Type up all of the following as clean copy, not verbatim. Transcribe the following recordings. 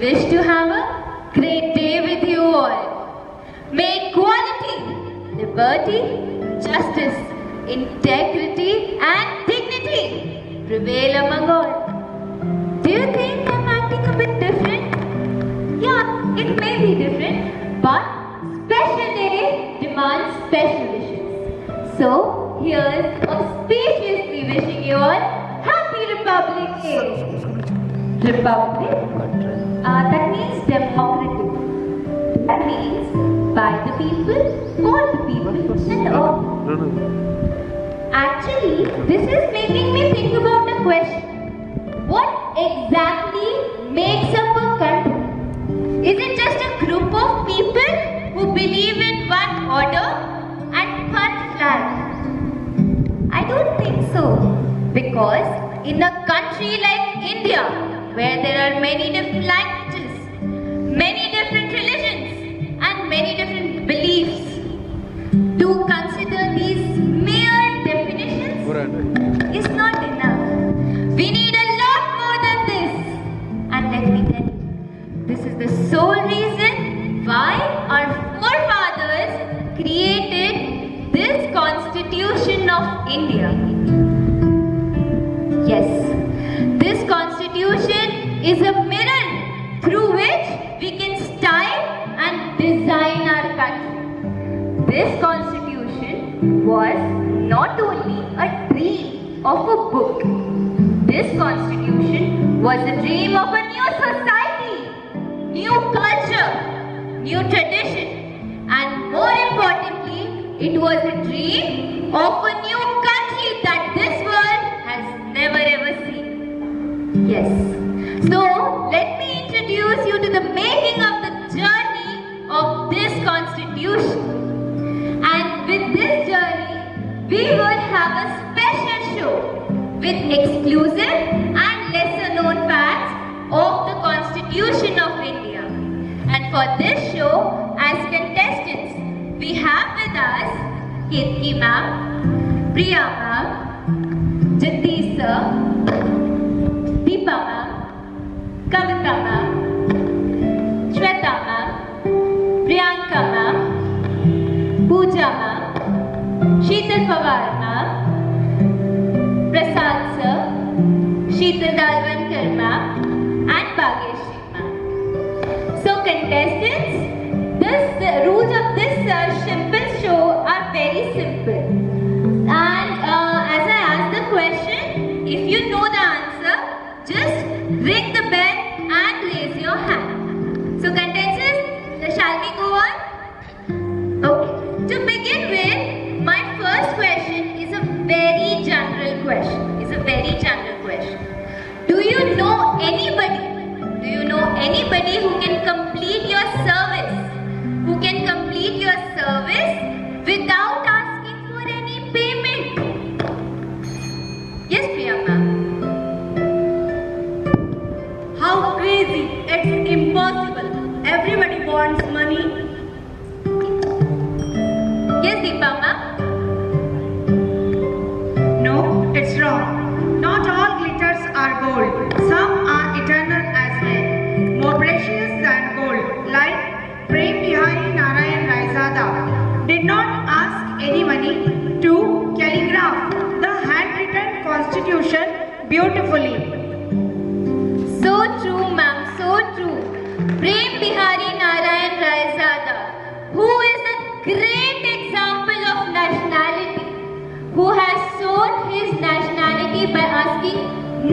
Wish to have a great day with you all. May equality, liberty, justice, integrity and dignity prevail among all. Do you think I'm acting a bit different? Yeah, it may be different, but special day demands special wishes. So, here's auspiciously wishing you all Happy Republic Day. Republic? That means democratic. That means by the people, for the people, and all. Actually, this is making me think about a question. What exactly makes up a country? Is it just a group of people who believe in one order and one flag? I don't think so. Because in a country like India, where there are many different languages, many different religions, and many different beliefs, to consider these mere definitions is not enough. We need a lot more than this. And let me tell you, this is the sole reason why our forefathers created this Constitution of India. Yes, this Constitution is a mirror through which we can style and design our country. This Constitution was not only a dream of a book. This Constitution was a dream of a new society, new culture, new tradition, and more importantly, it was a dream of a new country that this world has never ever seen. Yes. So, let me introduce you to the making of the journey of this Constitution. And with this journey, we will have a special show with exclusive and lesser known facts of the Constitution of India. And for this show, as contestants, we have with us Kirti ma'am, Priya ma'am, Jagdish sir, Deepa ma'am, Kavita ma'am, Shweta ma'am, Priyanka ma'am, Pooja ma'am, Sheetal Pawar ma'am, Prasad sir, Sheetal Dalwankar ma'am, and Bhageshri ma'am. So contestants, the rules of this simple show are very simple. And as I ask the question, if you know the answer, just ring the bell and raise your hand. So contestants, shall we go on? Okay. To begin with, my first question is a very general question. Do you know anybody? Do you know anybody who can complete your service? Who can complete your service without asking for any payment? Yes, Priya ma'am. How crazy! It's impossible. Everybody wants money. Yes, Deepa ma'am. No, it's wrong. Not all glitters are gold. Some are eternal as well. More precious than gold. Like Prem Bihari Narayan Raizada did not ask any money to calligraph the handwritten Constitution beautifully. So true, ma'am, so true. Prem Bihari Narayan Raizada, who is a great example of nationality, who has shown his nationality by asking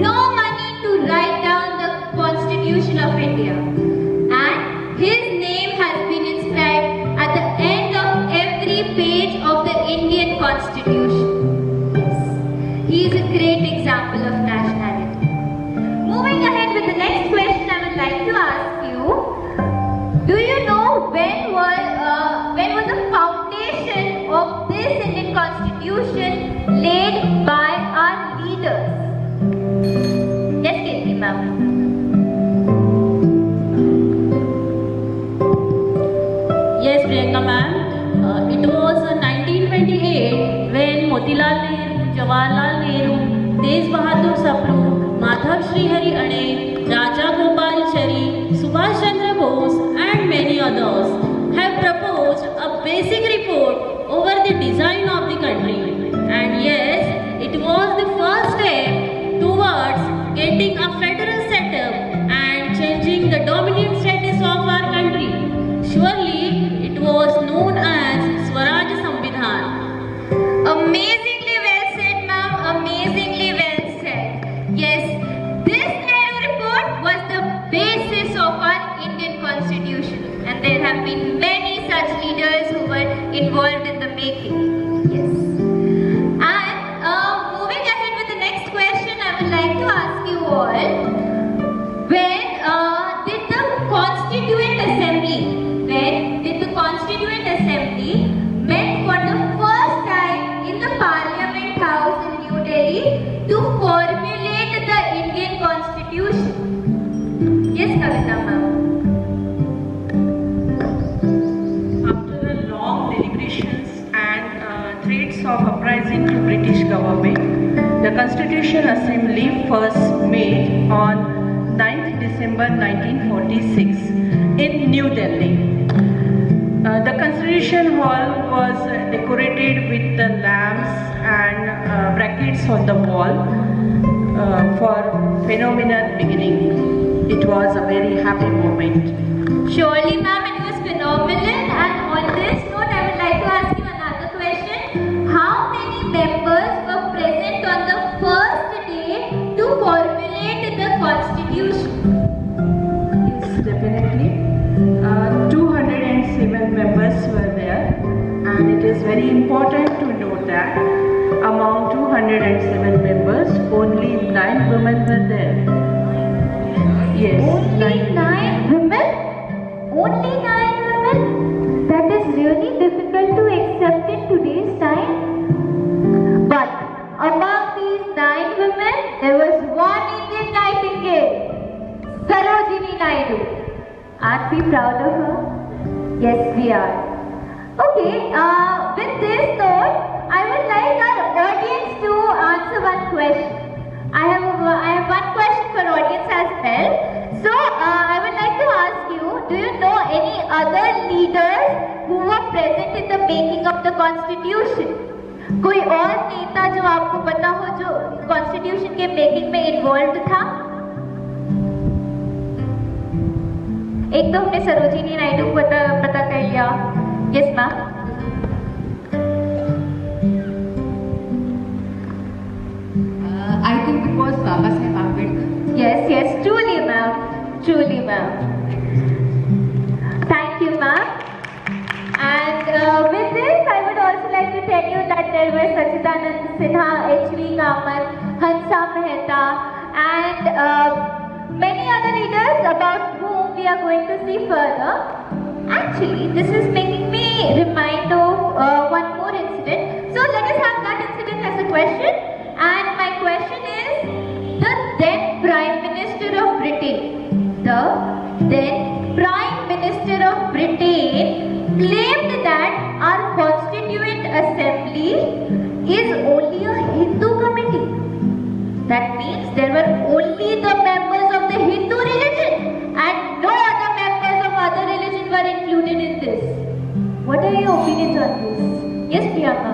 no money to write down the Constitution of India. And his name has been inscribed at the end of every page of the Indian Constitution. Yes, he is a great example of nationality. Moving ahead with the next question, I would like to ask you, do you know when was the foundation of this Indian Constitution laid by our leaders? Yes, Kirti ma'am. Yes, Priyanka ma'am. It was 1928 when Motilal Nehru, Jawaharlal Nehru, Tej Bahadur Sapru, Madhav Srihari Ane, Raja Gopalachari, Subhash Subhash Chandra Bose and many others have proposed a basic report over the design of the country. And yes, it was the first step towards getting a federal setup and changing the dominant status of our country. Surely, it was known as Swaraj Samvidhan. Amazingly well said, ma'am. Amazingly well said. Yes, this Nehru report was the basis of our Indian constitution, and there have been many such leaders who were involved in the making. Yes. And moving ahead with the next question, I would like to ask you all: when did the Constituent Assembly met for the first time in the Parliament House in New Delhi to formulate the Indian Constitution? Yes, Kavita ma'am. After the long deliberations and threats of uprising to British government, the Constitution Assembly first met on 9th December 1946 in New Delhi. The Constitution Hall was decorated with the lamps and brackets on the wall for phenomenal beginning. It was a very happy moment. Surely, ma'am, it was phenomenal. And on this note, I would like to ask you another question. How many members were present on the first day to formulate the Constitution? Yes, definitely. 207 members were there, and it is very important to note that among 207 members, only 9 women were there. Yes, Only 9 women? Only 9 women? That is really difficult to accept in today's time. But among these 9 women, there was one Indian Nightingale, Sarojini Naidu. Aren't we proud of her? Yes, we are. Okay, with this note, I would like our audience to answer one question. I have one question for audience as well. So, I would like to ask you, do you know any other leaders who were present in the making of the Constitution? कोई और नेता जो आपको पता हो जो Constitution के making में involved था? एक तो हमने सरोजिनी नायडू को पता कर लिया. Yes, ma'am. I think it was Baba Saheb Ambedkar. Yes, truly, ma'am. Truly, ma'am. Thank you, ma'am. And with this, I would also like to tell you that there were Sachidanand Sinha, H.V. Kaman, Hansa Mehta, and many other leaders about whom we are going to see further. Actually, this is making me remind of one more incident. So let us have that incident as a question. And my question is, the then Prime Minister of Britain, claimed that our Constituent Assembly is only a Hindu committee. That means there were only the members of the Hindu religion and no other members of other religion were included in this. What are your opinions on this? Yes, Priyanka.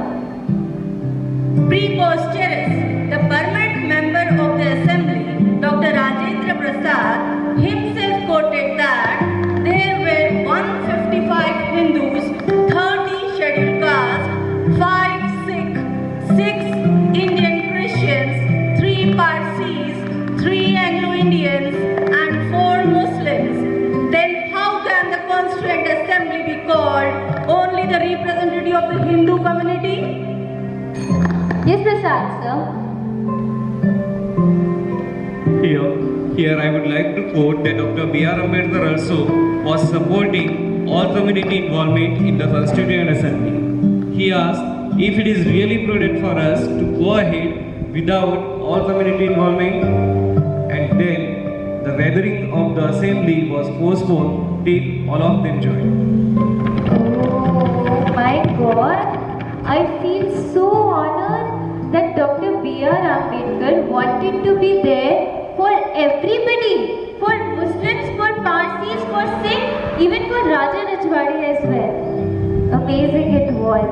Preposterous. The permanent member of the Assembly, Dr. Rajendra Prasad, himself quoted that there were 155 Hindus, 30 scheduled castes, 5 Sikh, 6 Indian Christians, 3 Parsis, 3 Anglo-Indians and 4 Muslims. Then how can the Constituent Assembly be called only the representative of the Hindu community? Yes, Prasad, sir. Here I would like to quote that Dr. B.R. Ambedkar also was supporting all community involvement in the Constituent Assembly. He asked if it is really prudent for us to go ahead without all community involvement, and then the gathering of the assembly was postponed till all of them joined. Oh my God, I feel so honored that Dr. B.R. Ambedkar wanted to be there for everybody, for Muslims, for Parsis, Jhansis for Singh, even for Raja Rajwadi as well. Amazing it was.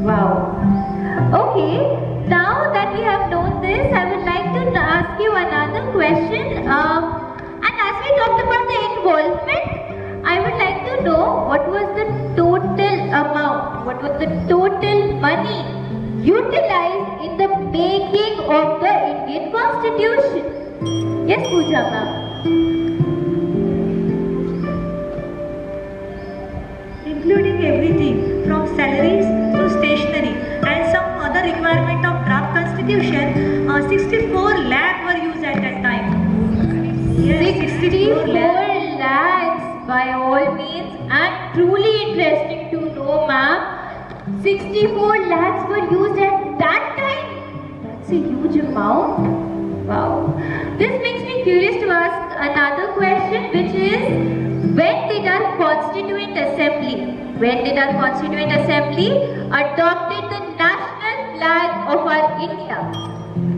Wow. Okay, now that we have known this, I would like to ask you another question. And as we talked about the involvement, I would like to know what was the total amount, what was the total money utilized in the making of the Indian Constitution. Yes, Pooja ma'am. Including everything from salaries to stationery and some other requirement of draft constitution, 64 lakh were used at that time. Yes, 64 lakhs by all means, and truly interesting to know, ma'am. 64 lakhs were used at that time. That's a huge amount. Wow. This makes me curious to ask another question, which is, when did our Constituent Assembly adopted the national flag of our India?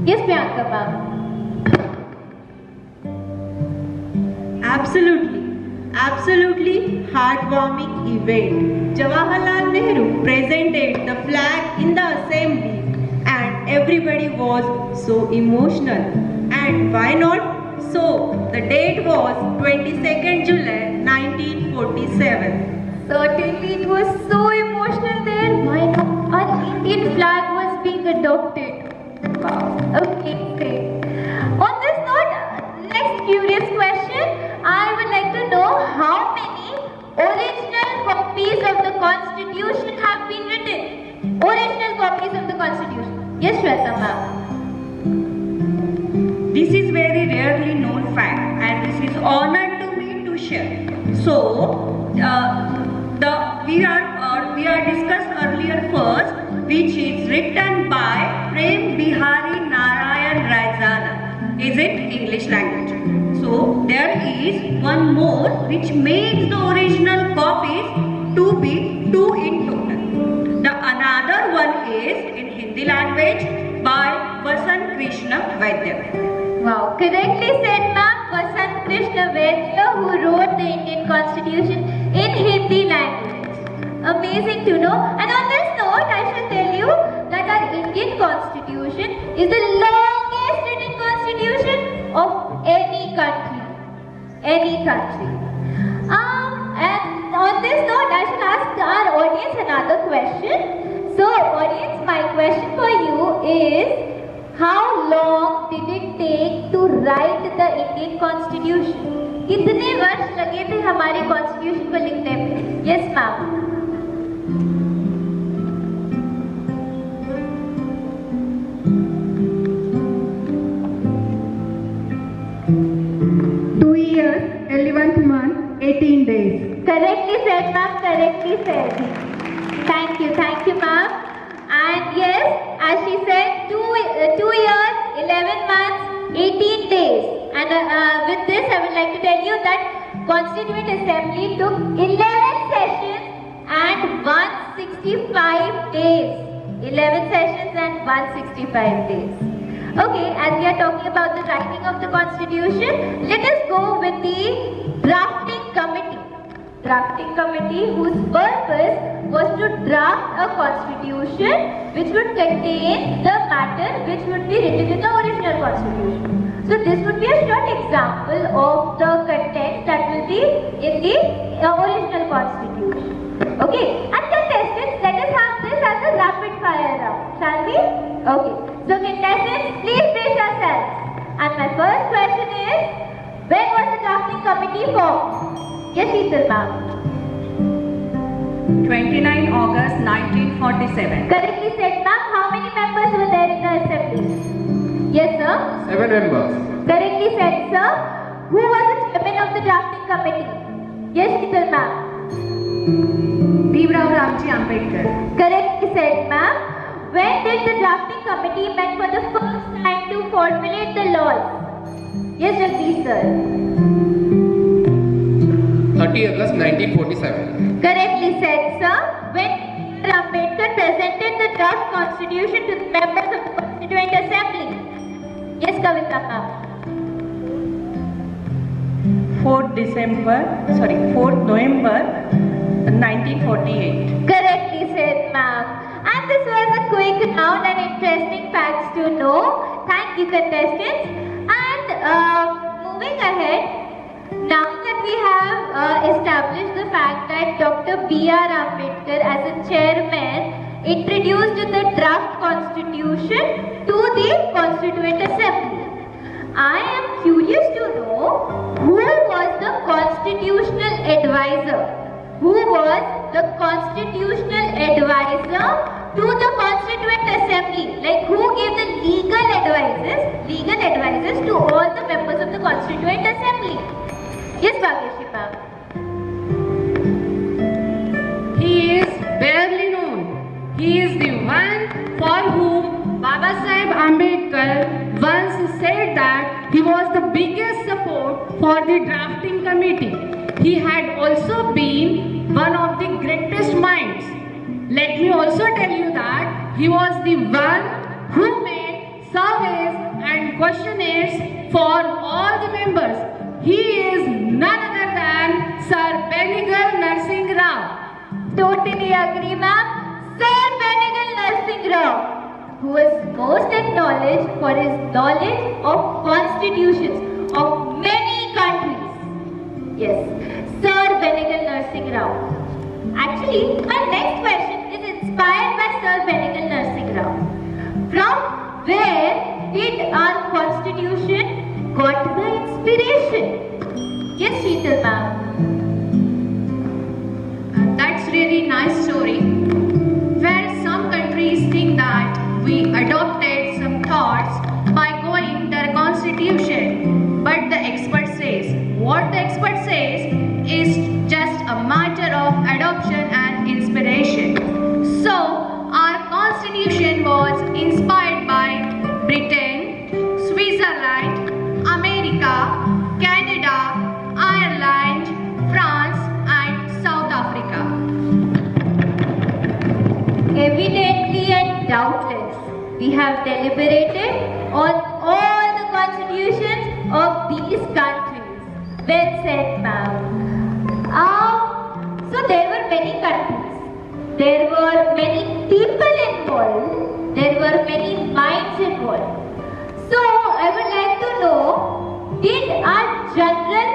Yes, Priyanka ma'am. Absolutely heartwarming event. Jawaharlal Nehru presented the flag in the assembly and everybody was so emotional. And why not? So, the date was 22nd July 1947. Certainly it was so emotional there. Why not? Our Indian flag was being adopted. Wow. Okay, great. On this note, next curious question. I would like to know how many original copies of the Constitution have been written. Original copies of the Constitution. Yes, Shweta ma'am. this is very rarely known fact, and this is honor to me to share. So, we are discussed earlier first, which is written by Prem Bihari Narayan Raizada. Is it English language? So there is one more which makes the original copies to be 2 in total. The another one is in Hindi language by Vasant Krishna Vaidya. Wow, correctly said ma'am. Vasant Krishna Vaidya, who wrote the Indian Constitution in Hindi language. Amazing to know. And on this note, I shall tell you that our Indian Constitution is the longest written constitution of any country. Any country. And on this note, I shall ask our audience another question. So, audience, my question for you is, how long did it take to write the Indian Constitution? कितने वर्ष लगे थे हमारे Constitution को लिखने में? Yes, ma'am. Years, 11th month, 18 days. Correctly said, ma'am. Correctly said. Thank you, ma'am. And yes, as she said, 2 years, 11 months, 18 days. And with this, I would like to tell you that Constituent Assembly took 11 sessions and 165 days. 11 sessions and 165 days. Okay, as we are talking about the writing of the Constitution, let us go with the drafting committee. Drafting committee whose purpose was to draft a constitution which would contain the matter which would be written in the original constitution. So this would be a short example of the content that will be in the original constitution. Okay, and contestants, let us have this as a rapid fire round, shall we? Okay, so contestants, please brace yourselves. And my first question is, when was the drafting committee formed? Yes, Sheetal ma'am. 29 August 1947. Correctly said, ma'am. How many members were there in the assembly? Yes, sir. 7 members. Correctly said, sir. Who was the chairman of the drafting committee? Yes, Sheetal ma'am. Bhimrao Ramji Ambedkar. Correctly said, ma'am. When did the drafting committee met for the first time to formulate the laws? Yes, Jagdish sir. 30 August 1947. Correctly said, sir. When Ambedkar presented the draft constitution to the members of the Constituent Assembly. Yes, Kavita ma'am. 4th November 1948. Correctly said, ma'am. And this was a quick round and interesting facts to know. Thank you, contestants. And moving ahead, now that we have established the fact that Dr. B.R. Ambedkar as a chairman introduced the draft constitution to the Constituent Assembly, I am curious to know who was the constitutional advisor? Who was the constitutional advisor to the Constituent Assembly? Like who gave the legal advices to all the members of the Constituent Assembly? Yes, Bhagyashree ma'am. He is barely known. He is the one for whom Baba Saheb Ambedkar once said that he was the biggest support for the drafting committee. He had also been one of the greatest minds. Let me also tell you that he was the one who made surveys and questionnaires for all the members. He is none other than Sir Benigal Narsingh Rao. Totally agree, ma'am. Sir Benigal Narsingh Rao, who is most acknowledged for his knowledge of constitutions of many countries. Yes, Sir Benigal Narsingh Rao. Actually, my next question is inspired by Sir Benigal Narsingh Rao. From where did our constitution got the inspiration? Yes, Sheetal ma'am. That's really nice story. Where some countries think that we adopted some thoughts by going their constitution, but the expert says what the expert says is just a matter of adoption and inspiration. So our constitution was inspired by Britain, Switzerland, America, Canada, Ireland, France and South Africa. Evidently and doubtless, we have deliberated on all the constitutions of these countries. Well said, ma'am. So there were many countries, there were many people involved, there were many minds involved. So I would like to know, did our general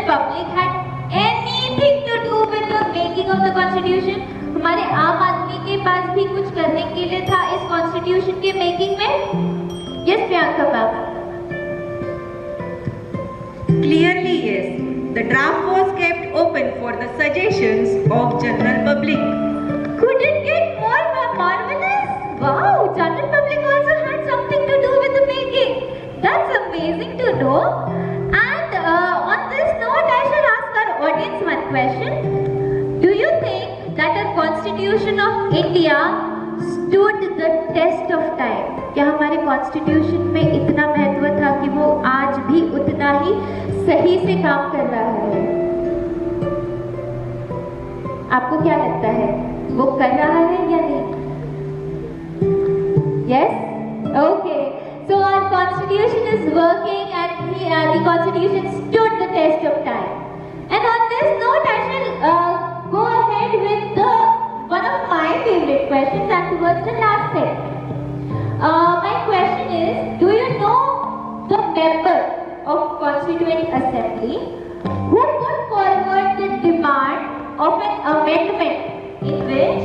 public had anything to do with the making of the constitution? हमारे आम आदमी के पास भी कुछ करने के लिए था इस कॉन्स्टिट्यूशन के मेकिंग में? Yes Priyanka ma'am. Clearly yes. The draft was kept open for the suggestions of general public. Could it get more marvelous? Wow, general public also had something to do with the making. That's amazing to know. And on this note, I shall ask our audience one question. Do you think that the Constitution of India stood the test of time? क्या हमारे Constitution में इतना महत्व था कि वो आज भी उतना ही सही से काम कर रहा है? आपको क्या लगता है? वो कर रहा है या नहीं? Yes? Okay. So our Constitution is working and the Constitution stood the test of time. And on this note, I shall go ahead with one of my favorite questions and towards the last segment. My question is, do you know the member of Constituent Assembly who put forward the demand of an amendment in which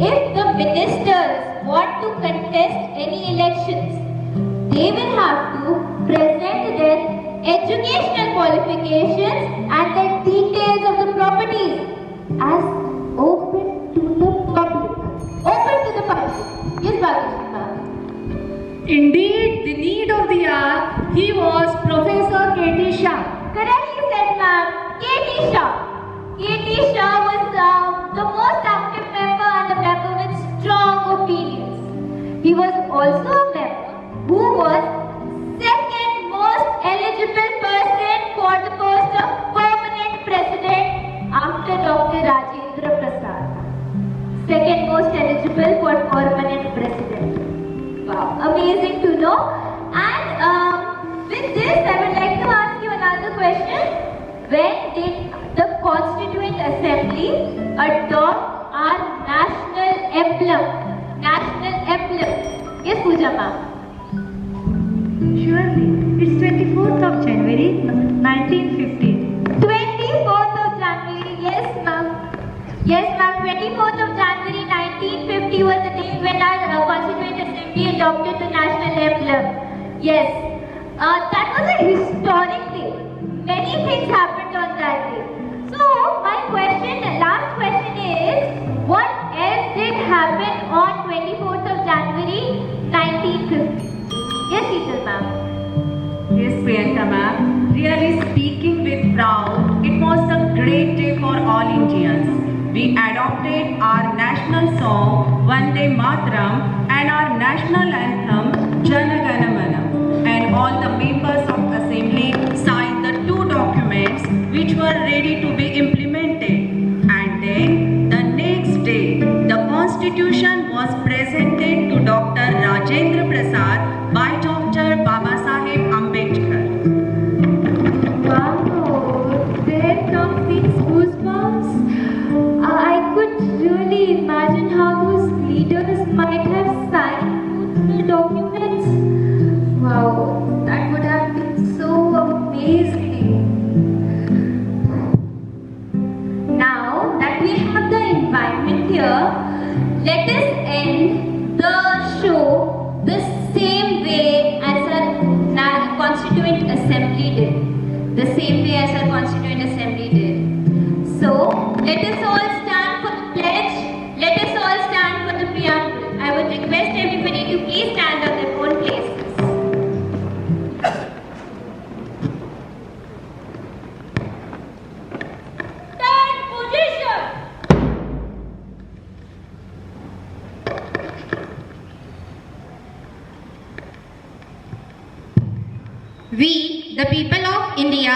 if the ministers want to contest any elections, they will have to present their educational qualifications and the details of the properties as open to the public. Open to the public. Yes, Bhagyashree ma'am. Indeed, the need of the hour, he was Professor K.T. Shah. Correctly said, ma'am. K.T. Shah. K.T. Shah was the most active member and a member with strong opinions. He was also a member who was second most eligible person for the post of permanent president after Dr. Rajendra Prasad. Second most eligible for permanent president. Wow, amazing to know. And with this, I would like to ask you another question. when did the Constituent Assembly adopt our national emblem? National emblem. Yes, Pooja ma'am. Surely, it's 24th of January 1950. 24th of January. Yes, ma'am. Yes, ma'am. 24th of January 1950 was the date when our Constituent Assembly adopted the national emblem. Yes. That was a historic day. Many things happened on that day. So, my last question is, what else did happen on 24th of January 1950? Yes, Sheetal ma'am. Yes, Priyanka ma'am. Really speaking with proud, it was a great day for all Indians. We adopted our national song Vande Mataram and our national anthem Jana Gana Mana. And all the members of assembly signed the two documents which were ready to be implemented. And then the next day, the constitution was presented to Dr. Rajendra Prasad by Dr. Babasaheb Ambedkar. Wow, there comes these goosebumps. I could really imagine how those leaders might have signed the documents. Wow, that would have been so amazing. Now that we have the environment here, let us end the show the same way as our Constituent Assembly did. The same way as our Constituent Assembly did. So, let us all stand for the pledge. Let us all stand for the preamble. I would request everybody to please stand on their own places. Stand position. We, the people of India,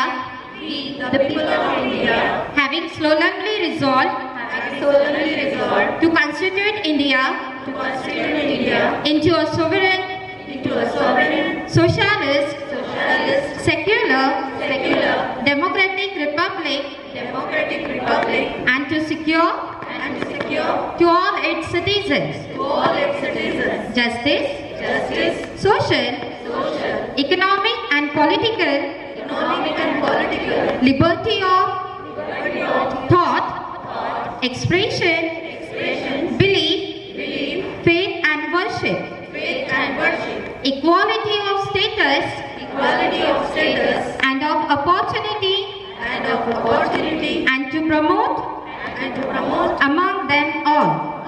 having solemnly resolved to constitute India into a sovereign, socialist, secular, democratic republic, and to secure to all its citizens justice, social, economic and political liberty of thought, expression, belief, faith and worship, equality of status and of opportunity, and to promote among them all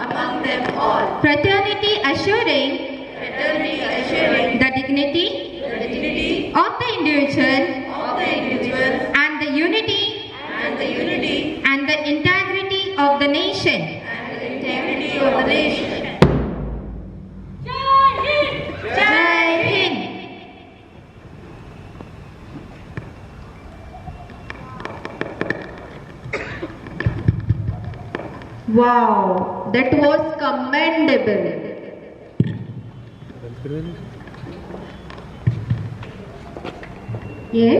fraternity, assuring the dignity of the individual and the unity and the integrity of the nation. Jai Hind. Wow, that was commendable. Yes.